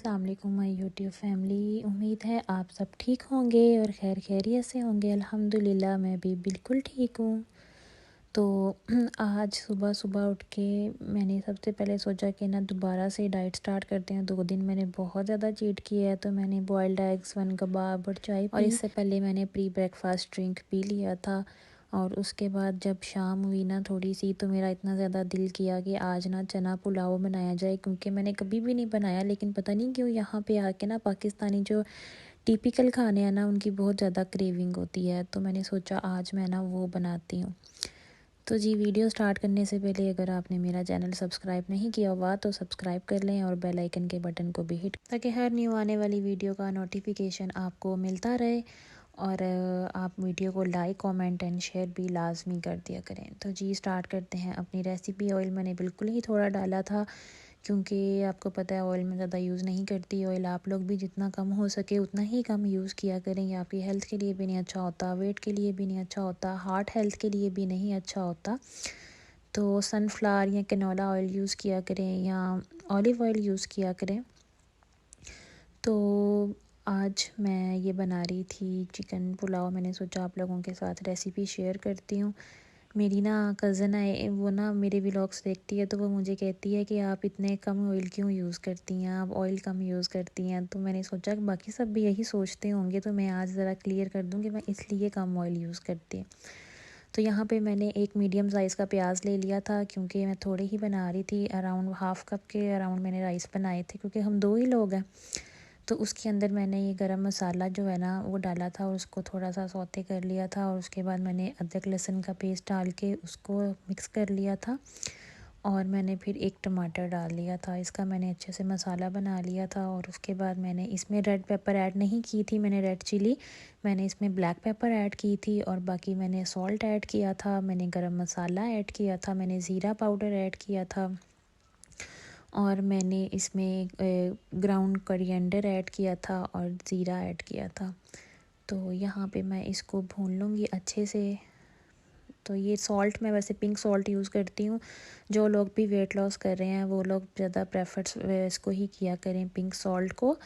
अस्सलाम वालेकुम my YouTube family. उम्मीद है आप सब ठीक होंगे और खैर खैरियत से होंगे। अल्हम्दुलिल्लाह मैं भी बिल्कुल ठीक हूँ। तो आज सुबह सुबह उठ के मैंने सबसे पहले सोचा कि ना दोबारा से डाइट स्टार्ट करते हैं। 2 दिन मैंने बहुत ज़्यादा चीट किया है, तो मैंने बॉयल्ड एग्स, 1 कबाब और चाय पी। और इससे पहले मैंने प्री ब्रेकफास्ट ड्रिंक पी लिया था। और उसके बाद जब शाम हुई ना थोड़ी सी, तो मेरा इतना ज़्यादा दिल किया कि आज ना चना पुलाव बनाया जाए, क्योंकि मैंने कभी भी नहीं बनाया। लेकिन पता नहीं क्यों यहाँ पे आके ना पाकिस्तानी जो टिपिकल खाने हैं ना, उनकी बहुत ज़्यादा क्रेविंग होती है। तो मैंने सोचा आज मैं ना वो बनाती हूँ। तो जी, वीडियो स्टार्ट करने से पहले अगर आपने मेरा चैनल सब्सक्राइब नहीं किया हुआ तो सब्सक्राइब कर लें और बेल आइकन के बटन को भी हिट, ताकि हर न्यू आने वाली वीडियो का नोटिफिकेशन आपको मिलता रहे। और आप वीडियो को लाइक, कमेंट एंड शेयर भी लाजमी कर दिया करें। तो जी स्टार्ट करते हैं अपनी रेसिपी। ऑयल मैंने बिल्कुल ही थोड़ा डाला था, क्योंकि आपको पता है ऑयल में ज़्यादा यूज़ नहीं करती ऑयल। आप लोग भी जितना कम हो सके उतना ही कम यूज़ किया करें। ये आपकी हेल्थ के लिए भी नहीं अच्छा होता, वेट के लिए भी नहीं अच्छा होता, हार्ट हेल्थ के लिए भी नहीं अच्छा होता। तो सनफ्लावर या कैनोला ऑयल यूज़ किया करें या ऑलिव ऑयल यूज़ किया करें। तो आज मैं ये बना रही थी चिकन पुलाव। मैंने सोचा आप लोगों के साथ रेसिपी शेयर करती हूँ। मेरी ना कज़न है, वो ना मेरे व्लॉग्स देखती है, तो वो मुझे कहती है कि आप इतने कम ऑयल क्यों यूज़ करती हैं, आप ऑयल कम यूज़ करती हैं। तो मैंने सोचा कि बाकी सब भी यही सोचते होंगे, तो मैं आज ज़रा क्लियर कर दूँ कि मैं इसलिए कम ऑयल यूज़ करती हूँ। तो यहाँ पे मैंने एक मीडियम साइज़ का प्याज ले लिया था, क्योंकि मैं थोड़े ही बना रही थी। अराउंड हाफ़ कप के अराउंड मैंने राइस बनाए थे, क्योंकि हम 2 ही लोग हैं। तो उसके अंदर मैंने ये गरम मसाला जो है ना वो डाला था और उसको थोड़ा सा सौते कर लिया था। और उसके बाद मैंने अदरक लहसुन का पेस्ट डाल के उसको मिक्स कर लिया था। और मैंने फिर 1 टमाटर डाल लिया था। इसका मैंने अच्छे से मसाला बना लिया था। और उसके बाद मैंने इसमें रेड पेपर ऐड नहीं की थी, मैंने रेड चिली, मैंने इसमें ब्लैक पेपर ऐड की थी। और बाकी मैंने सॉल्ट ऐड किया था, मैंने गरम मसाला ऐड किया था, मैंने ज़ीरा पाउडर ऐड किया था। और मैंने इसमें ग्राउंड कोरिएंडर ऐड किया था और ज़ीरा ऐड किया था। तो यहाँ पे मैं इसको भून लूँगी अच्छे से। तो ये सॉल्ट मैं वैसे पिंक सॉल्ट यूज़ करती हूँ। जो लोग भी वेट लॉस कर रहे हैं वो लोग ज़्यादा प्रेफर इसको ही किया करें, पिंक सॉल्ट को।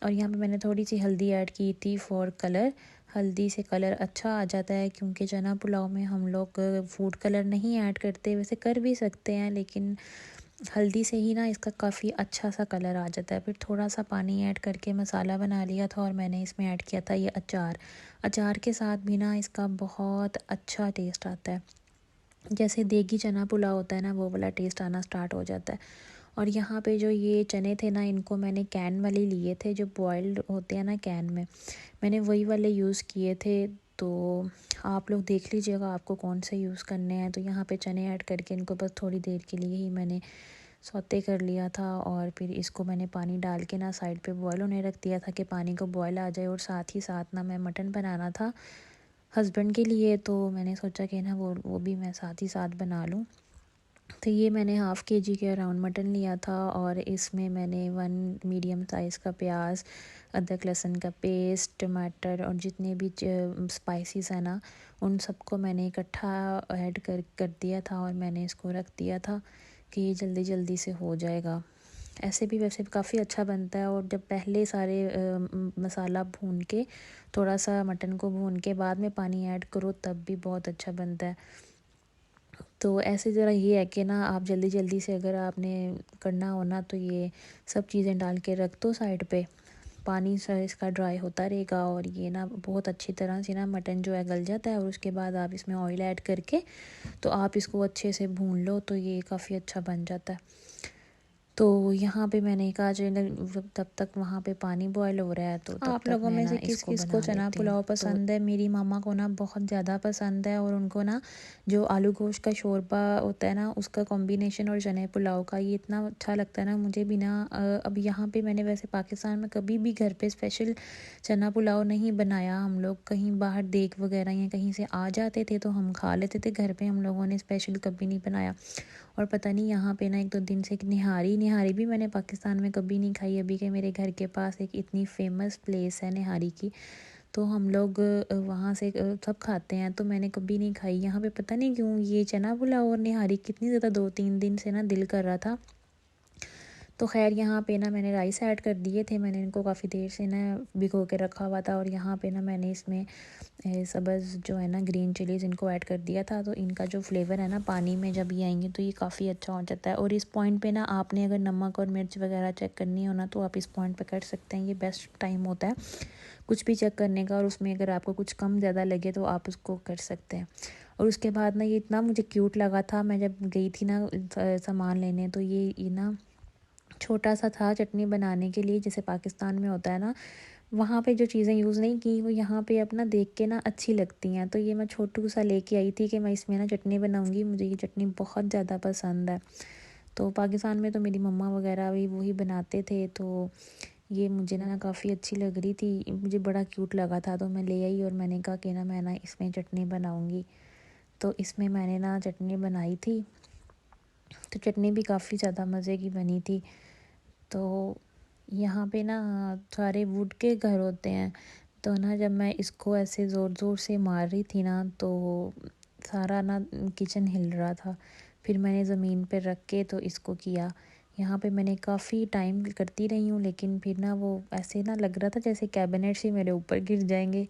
और यहाँ पे मैंने थोड़ी सी हल्दी ऐड की थी फॉर कलर। हल्दी से कलर अच्छा आ जाता है, क्योंकि चना पुलाव में हम लोग फूड कलर नहीं ऐड करते। वैसे कर भी सकते हैं, लेकिन हल्दी से ही ना इसका काफ़ी अच्छा सा कलर आ जाता है। फिर थोड़ा सा पानी ऐड करके मसाला बना लिया था। और मैंने इसमें ऐड किया था ये अचार। अचार के साथ भी ना इसका बहुत अच्छा टेस्ट आता है। जैसे देगी चना पुलाव होता है ना, वो वाला टेस्ट आना स्टार्ट हो जाता है। और यहाँ पे जो ये चने थे ना, इनको मैंने कैन वाले लिए थे, जो बॉयल्ड होते हैं ना कैन में, मैंने वही वाले यूज़ किए थे। तो आप लोग देख लीजिएगा आपको कौन से यूज़ करने हैं। तो यहाँ पे चने ऐड करके इनको बस थोड़ी देर के लिए ही मैंने सौते कर लिया था। और फिर इसको मैंने पानी डाल के ना साइड पे बॉयल होने रख दिया था, कि पानी को बॉयल आ जाए। और साथ ही साथ ना मैं मटन बनाना था हस्बैंड के लिए, तो मैंने सोचा कि ना वो भी मैं साथ ही साथ बना लूँ। तो ये मैंने हाफ़ केजी के अराउंड मटन लिया था। और इसमें मैंने 1 मीडियम साइज़ का प्याज, अदरक लहसुन का पेस्ट, टमाटर और जितने भी स्पाइसेस हैं ना, उन सबको मैंने इकट्ठा ऐड कर दिया था। और मैंने इसको रख दिया था कि ये जल्दी जल्दी से हो जाएगा। ऐसे भी वैसे काफ़ी अच्छा बनता है। और जब पहले सारे मसाला भून के, थोड़ा सा मटन को भून के बाद में पानी ऐड करो, तब भी बहुत अच्छा बनता है। तो ऐसे ज़रा ये है कि ना आप जल्दी जल्दी से अगर आपने करना हो ना, तो ये सब चीज़ें डाल के रख दो साइड पे। पानी से इसका ड्राई होता रहेगा और ये ना बहुत अच्छी तरह से ना मटन जो है गल जाता है। और उसके बाद आप इसमें ऑयल ऐड करके तो आप इसको अच्छे से भून लो, तो ये काफ़ी अच्छा बन जाता है। तो यहाँ पे मैंने कहा चलो तब तक वहाँ पे पानी बॉयल हो रहा है, तो तब आप तक लोगों मैं में ना से किस इसको किस को बना चना लेती हूँ। पुलाव तो पसंद है? मेरी मामा को ना बहुत ज़्यादा पसंद है। और उनको ना जो आलू गोश्त का शोरबा होता है ना, उसका कॉम्बिनेशन और चने पुलाव का ये इतना अच्छा लगता है ना मुझे भी ना। अब यहाँ पे मैंने वैसे पाकिस्तान में कभी भी घर पे स्पेशल चना पुलाव नहीं बनाया। हम लोग कहीं बाहर देग वगैरह या कहीं से आ जाते थे तो हम खा लेते थे, घर पे हम लोगों ने स्पेशल कभी नहीं बनाया। और पता नहीं यहाँ पे ना 1-2 दिन से निहारी निहारी भी मैंने पाकिस्तान में कभी नहीं खाई। अभी के मेरे घर के पास एक इतनी फेमस प्लेस है निहारी की, तो हम लोग वहाँ से सब खाते हैं, तो मैंने कभी नहीं खाई। यहाँ पे पता नहीं क्यों ये चना पुलाव और निहारी कितनी ज़्यादा 2-3 दिन से ना दिल कर रहा था। तो ख़ैर यहाँ पे ना मैंने राइस ऐड कर दिए थे। मैंने इनको काफ़ी देर से ना भिगो के रखा हुआ था और यहाँ पे ना मैंने इसमें सब्ज़ जो है ना ग्रीन चिलीज़ इनको ऐड कर दिया था। तो इनका जो फ्लेवर है ना पानी में जब ये आएंगे तो ये काफ़ी अच्छा हो जाता है। और इस पॉइंट पे ना आपने अगर नमक और मिर्च वगैरह चेक करनी हो ना तो आप इस पॉइंट पे कर सकते हैं। ये बेस्ट टाइम होता है कुछ भी चेक करने का, और उसमें अगर आपको कुछ कम ज़्यादा लगे तो आप उसको कर सकते हैं। और उसके बाद ना ये इतना मुझे क्यूट लगा था, मैं जब गई थी ना सामान लेने तो ये ना छोटा सा था चटनी बनाने के लिए, जैसे पाकिस्तान में होता है ना, वहाँ पे जो चीज़ें यूज़ नहीं की वो यहाँ पे अपना देख के ना अच्छी लगती हैं। तो ये मैं छोटू सा लेके आई थी कि मैं इसमें ना चटनी बनाऊँगी, मुझे ये चटनी बहुत ज़्यादा पसंद है। तो पाकिस्तान में तो मेरी मम्मा वगैरह भी वही बनाते थे, तो ये मुझे ना काफ़ी अच्छी लग रही थी, मुझे बड़ा क्यूट लगा था तो मैं ले आई और मैंने कहा कि ना मैं ना इसमें चटनी बनाऊँगी। तो इसमें मैंने ना चटनी बनाई थी, तो चटनी भी काफ़ी ज़्यादा मज़े की बनी थी। तो यहाँ पे ना सारे वुड के घर होते हैं, तो ना जब मैं इसको ऐसे ज़ोर ज़ोर से मार रही थी ना तो सारा ना किचन हिल रहा था। फिर मैंने ज़मीन पे रख के तो इसको किया। यहाँ पे मैंने काफ़ी टाइम करती रही हूँ, लेकिन फिर ना वो ऐसे ना लग रहा था जैसे कैबिनेट से मेरे ऊपर गिर जाएंगे।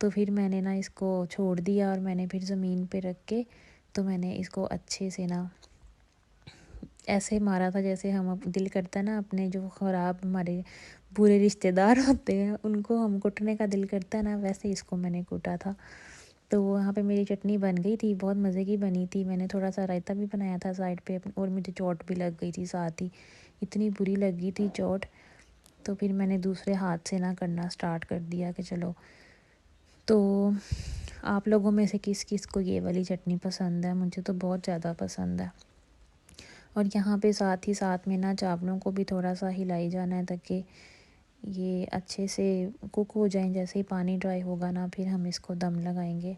तो फिर मैंने ना इसको छोड़ दिया और मैंने फिर ज़मीन पे रख के तो मैंने इसको अच्छे से ना ऐसे मारा था जैसे हम दिल करता है ना अपने जो ख़राब हमारे बुरे रिश्तेदार होते हैं उनको हम कुटने का दिल करता है ना, वैसे इसको मैंने कूटा था। तो वहाँ पे मेरी चटनी बन गई थी, बहुत मज़े की बनी थी। मैंने थोड़ा सा रायता भी बनाया था साइड पे, और मुझे चोट भी लग गई थी साथ ही, इतनी बुरी लगी थी चोट। तो फिर मैंने दूसरे हाथ से ना करना स्टार्ट कर दिया कि चलो। तो आप लोगों में से किस किस को ये वाली चटनी पसंद है? मुझे तो बहुत ज़्यादा पसंद है। और यहाँ पे साथ ही साथ में ना चावलों को भी थोड़ा सा हिलाई जाना है ताकि ये अच्छे से कुक हो जाएं। जैसे ही पानी ड्राई होगा ना फिर हम इसको दम लगाएंगे।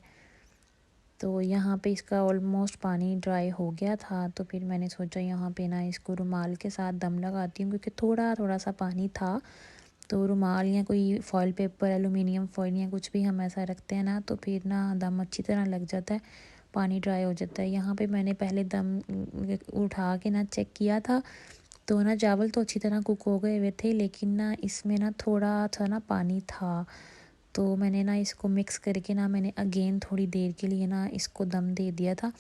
तो यहाँ पे इसका ऑलमोस्ट पानी ड्राई हो गया था, तो फिर मैंने सोचा यहाँ पे ना इसको रुमाल के साथ दम लगाती हूँ, क्योंकि थोड़ा थोड़ा सा पानी था। तो रुमाल या कोई फॉइल पेपर, एलुमिनियम फॉइल या कुछ भी हम ऐसा रखते हैं ना तो फिर ना दम अच्छी तरह लग जाता है, पानी ड्राई हो जाता है। यहाँ पे मैंने पहले दम उठा के ना चेक किया था, तो ना चावल तो अच्छी तरह कुक हो गए हुए थे, लेकिन ना इसमें ना थोड़ा सा ना पानी था। तो मैंने ना इसको मिक्स करके ना मैंने अगेन थोड़ी देर के लिए ना इसको दम दे दिया था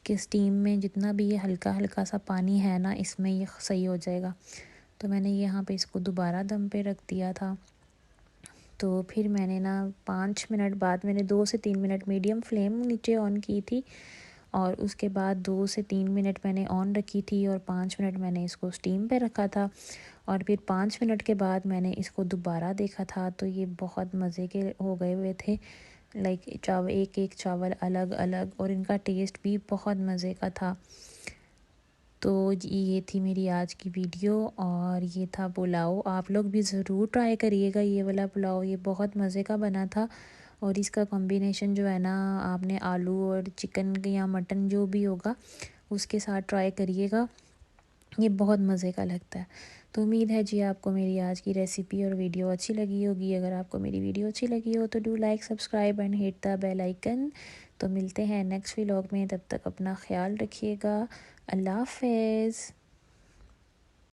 कि स्टीम में जितना भी ये हल्का हल्का सा पानी है ना इसमें ये सही हो जाएगा। तो मैंने यहाँ पे इसको दोबारा दम पे रख दिया था। तो फिर मैंने ना 5 मिनट बाद मैंने 2 से 3 मिनट मीडियम फ्लेम नीचे ऑन की थी, और उसके बाद 2 से 3 मिनट मैंने ऑन रखी थी और 5 मिनट मैंने इसको स्टीम पे रखा था। और फिर 5 मिनट के बाद मैंने इसको दोबारा देखा था तो ये बहुत मज़े के हो गए हुए थे। लाइक चावल एक एक चावल अलग अलग, और इनका टेस्ट भी बहुत मज़े का था। तो ये थी मेरी आज की वीडियो, और ये था पुलाव। आप लोग भी ज़रूर ट्राई करिएगा ये वाला पुलाव, ये बहुत मज़े का बना था। और इसका कॉम्बिनेशन जो है ना, आपने आलू और चिकन या मटन जो भी होगा उसके साथ ट्राई करिएगा, ये बहुत मज़े का लगता है। तो उम्मीद है जी आपको मेरी आज की रेसिपी और वीडियो अच्छी लगी होगी। अगर आपको मेरी वीडियो अच्छी लगी हो तो do like, subscribe and hit the bell icon. तो मिलते हैं नेक्स्ट व्लॉग में, तब तक अपना ख्याल रखिएगा। अल्लाह हाफ़िज़।